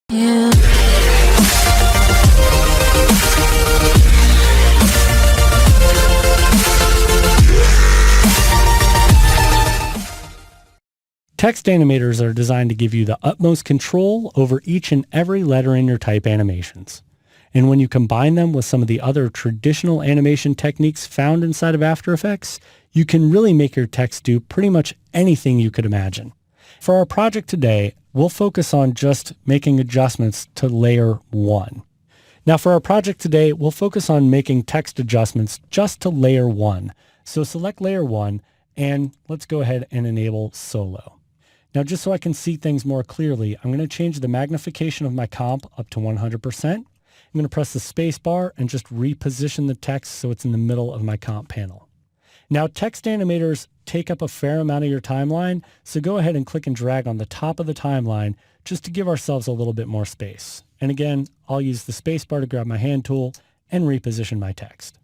Yeah. Text animators are designed to give you the utmost control over each and every letter in your type animations. And when you combine them with some of the other traditional animation techniques found inside of After Effects, you can really make your text do pretty much anything you could imagine. For our project today, we'll focus on just making adjustments to layer 1. Now for our project today, we'll focus on making text adjustments just to layer 1. So select layer 1 and let's go ahead and enable solo. Now, just so I can see things more clearly, I'm going to change the magnification of my comp up to 100%. I'm going to press the space bar and just reposition the text so it's in the middle of my comp panel. Now, text animators take up a fair amount of your timeline, so go ahead and click and drag on the top of the timeline just to give ourselves a little bit more space. And again, I'll use the space bar to grab my hand tool and reposition my text.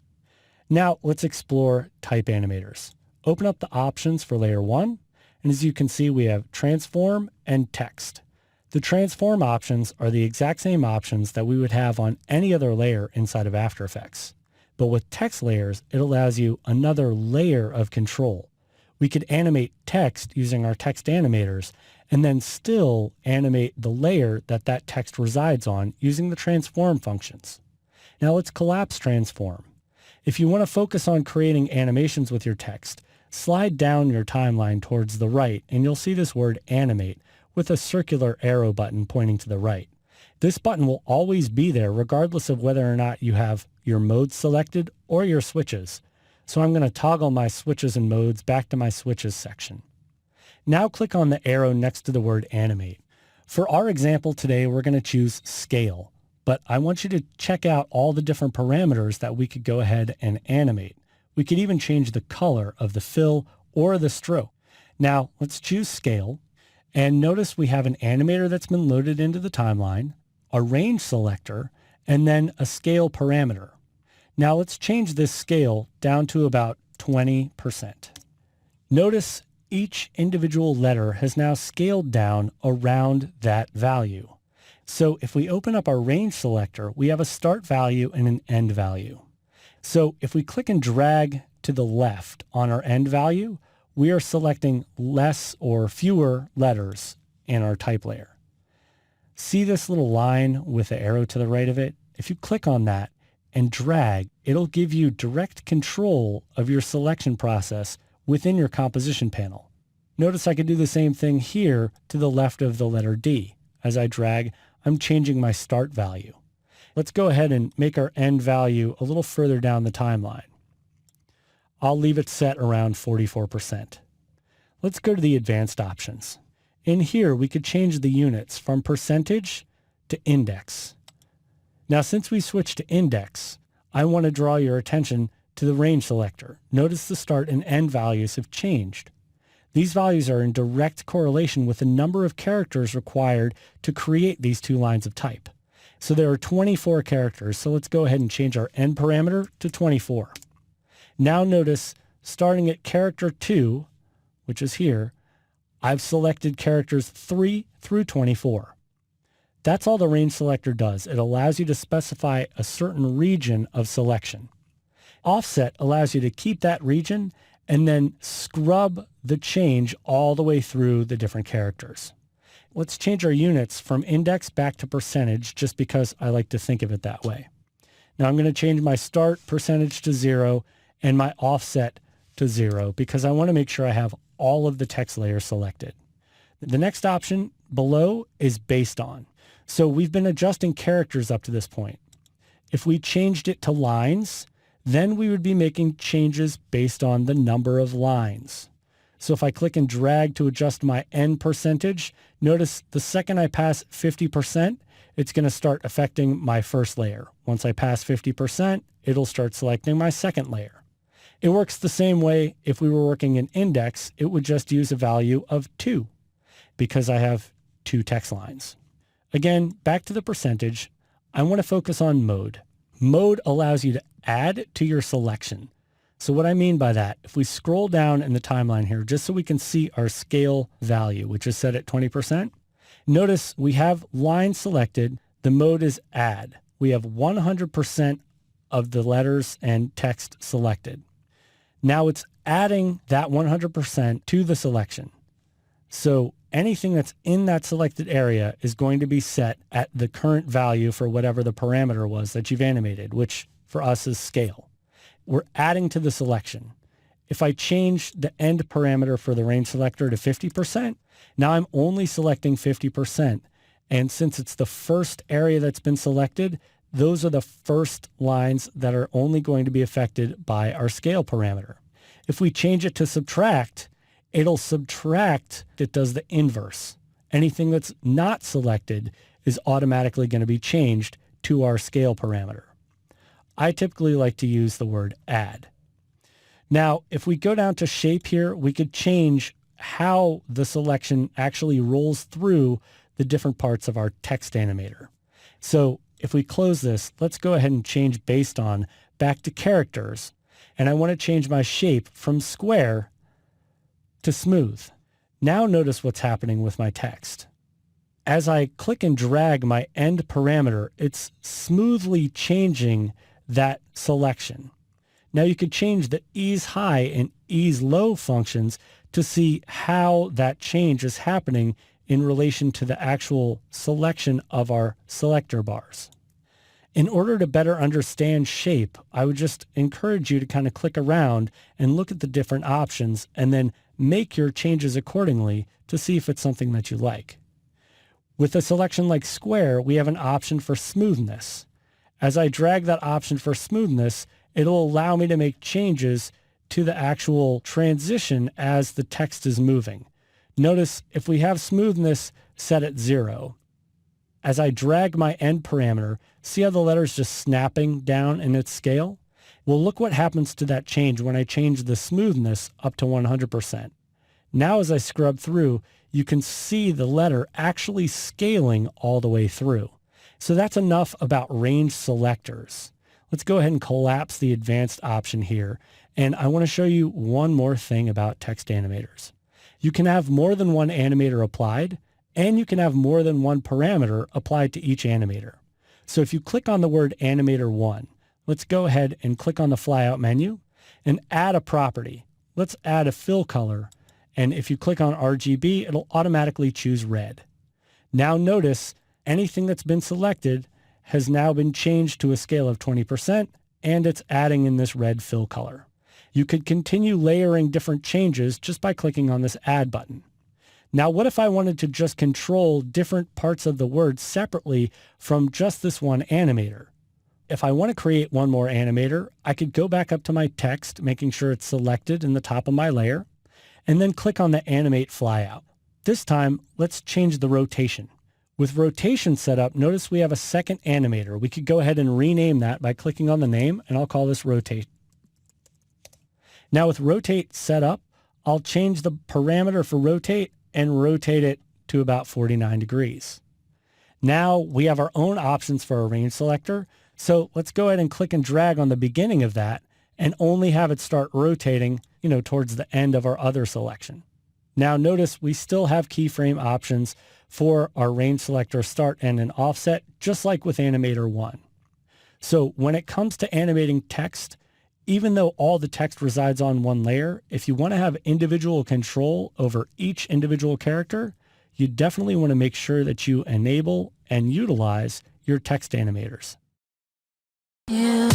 Now, let's explore type animators. Open up the options for layer 1. And as you can see, we have transform and text. The transform options are the exact same options that we would have on any other layer inside of After Effects. But with text layers, it allows you another layer of control. We could animate text using our text animators and then still animate the layer that that text resides on using the transform functions. Now let's collapse transform. If you want to focus on creating animations with your text, slide down your timeline towards the right and you'll see this word animate with a circular arrow button pointing to the right. This button will always be there regardless of whether or not you have your modes selected or your switches. So I'm going to toggle my switches and modes back to my switches section. Now click on the arrow next to the word animate. For our example today, we're going to choose scale, but I want you to check out all the different parameters that we could go ahead and animate. We could even change the color of the fill or the stroke. Now let's choose scale and notice we have an animator that's been loaded into the timeline, a range selector, and then a scale parameter. Now let's change this scale down to about 20%. Notice each individual letter has now scaled down around that value. So if we open up our range selector, we have a start value and an end value. So if we click and drag to the left on our end value, we are selecting less or fewer letters in our type layer. See this little line with the arrow to the right of it? If you click on that and drag, it'll give you direct control of your selection process within your composition panel. Notice I could do the same thing here to the left of the letter D. As I drag, I'm changing my start value. Let's go ahead and make our end value a little further down the timeline. I'll leave it set around 44%. Let's go to the advanced options. In here, we could change the units from percentage to index. Now, since we switched to index, I want to draw your attention to the range selector. Notice the start and end values have changed. These values are in direct correlation with the number of characters required to create these two lines of type. So there are 24 characters, so let's go ahead and change our end parameter to 24. Now notice, starting at character 2, which is here, I've selected characters 3 through 24. That's all the range selector does. It allows you to specify a certain region of selection. Offset allows you to keep that region and then scrub the change all the way through the different characters. Let's change our units from index back to percentage just because I like to think of it that way. Now I'm going to change my start percentage to 0 and my offset to 0 because I want to make sure I have all of the text layers selected. The next option below is based on. So we've been adjusting characters up to this point. If we changed it to lines, then we would be making changes based on the number of lines. So if I click and drag to adjust my end percentage, notice the second I pass 50%, it's going to start affecting my first layer. Once I pass 50%, it'll start selecting my second layer. It works the same way if we were working in index, it would just use a value of 2 because I have 2 text lines. Again, back to the percentage, I want to focus on mode. Mode allows you to add to your selection. So what I mean by that, if we scroll down in the timeline here, just so we can see our scale value, which is set at 20%, Notice we have line selected. The mode is add. We have 100% of the letters and text selected. Now it's adding that 100% to the selection. So anything that's in that selected area is going to be set at the current value for whatever the parameter was that you've animated, which for us is scale. We're adding to the selection. If I change the end parameter for the range selector to 50%, now I'm only selecting 50%. And since it's the first area that's been selected, those are the first lines that are only going to be affected by our scale parameter. If we change it to subtract, it'll subtract. It does the inverse. Anything that's not selected is automatically going to be changed to our scale parameter. I typically like to use the word add. Now, if we go down to shape here, we could change how the selection actually rolls through the different parts of our text animator. So if we close this, let's go ahead and change based on back to characters. And I want to change my shape from square to smooth. Now notice what's happening with my text. As I click and drag my end parameter, it's smoothly changing that selection. Now you could change the ease high and ease low functions to see how that change is happening in relation to the actual selection of our selector bars. In order to better understand shape, I would just encourage you to kind of click around and look at the different options and then make your changes accordingly to see if it's something that you like. With a selection like square, we have an option for smoothness. As I drag that option for smoothness, it'll allow me to make changes to the actual transition as the text is moving. Notice if we have smoothness set at 0, as I drag my end parameter, see how the letter's just snapping down in its scale? Well, look what happens to that change when I change the smoothness up to 100%. Now as I scrub through, you can see the letter actually scaling all the way through. So that's enough about range selectors. Let's go ahead and collapse the advanced option here. And I want to show you one more thing about text animators. You can have more than one animator applied, and you can have more than one parameter applied to each animator. So if you click on the word animator 1, let's go ahead and click on the flyout menu and add a property. Let's add a fill color. And if you click on RGB, it'll automatically choose red. Now notice anything that's been selected has now been changed to a scale of 20%, and it's adding in this red fill color. You could continue layering different changes just by clicking on this add button. Now, what if I wanted to just control different parts of the word separately from just this one animator? If I want to create one more animator, I could go back up to my text, making sure it's selected in the top of my layer, and then click on the animate flyout. This time, let's change the rotation. With rotation set up, notice we have a second animator. We could go ahead and rename that by clicking on the name, and I'll call this rotate. Now with rotate set up, I'll change the parameter for rotate and rotate it to about 49 degrees. Now we have our own options for a range selector. So let's go ahead and click and drag on the beginning of that and only have it start rotating, towards the end of our other selection. Now notice we still have keyframe options for our range selector start, end, and offset, just like with Animator 1. So when it comes to animating text, even though all the text resides on one layer, if you want to have individual control over each individual character, you definitely want to make sure that you enable and utilize your text animators. Yeah.